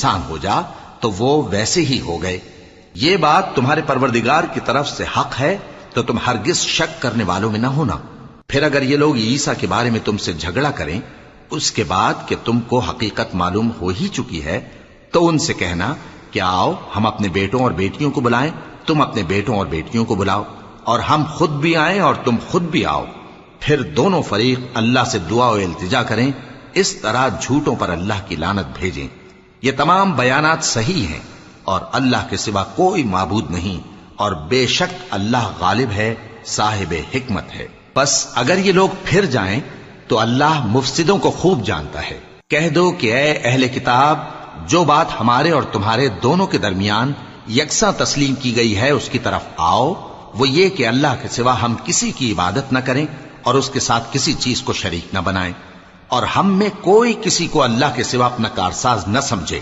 انسان ہو جا تو وہ ویسے ہی ہو گئے۔ یہ بات تمہارے پروردگار کی طرف سے حق ہے تو تم ہرگز شک کرنے والوں میں نہ ہونا۔ پھر اگر یہ لوگ عیسیٰ کے بارے میں تم سے جھگڑا کریں اس کے بعد کہ تم کو حقیقت معلوم ہو ہی چکی ہے، تو ان سے کہنا کہ آؤ ہم اپنے بیٹوں اور بیٹیوں کو بلائیں، تم اپنے بیٹوں اور بیٹیوں کو بلاؤ، اور ہم خود بھی آئیں اور تم خود بھی آؤ، پھر دونوں فریق اللہ سے دعا و التجا کریں، اس طرح جھوٹوں پر اللہ کی لعنت بھیجیں۔ یہ تمام بیانات صحیح ہیں اور اللہ کے سوا کوئی معبود نہیں، اور بے شک اللہ غالب ہے، صاحب حکمت ہے۔ بس اگر یہ لوگ پھر جائیں تو اللہ مفسدوں کو خوب جانتا ہے۔ کہہ دو کہ اے اہل کتاب، جو بات ہمارے اور تمہارے دونوں کے درمیان یکساں تسلیم کی گئی ہے اس کی طرف آؤ، وہ یہ کہ اللہ کے سوا ہم کسی کی عبادت نہ کریں اور اس کے ساتھ کسی چیز کو شریک نہ بنائیں، اور ہم میں کوئی کسی کو اللہ کے سوا اپنا کارساز نہ سمجھے۔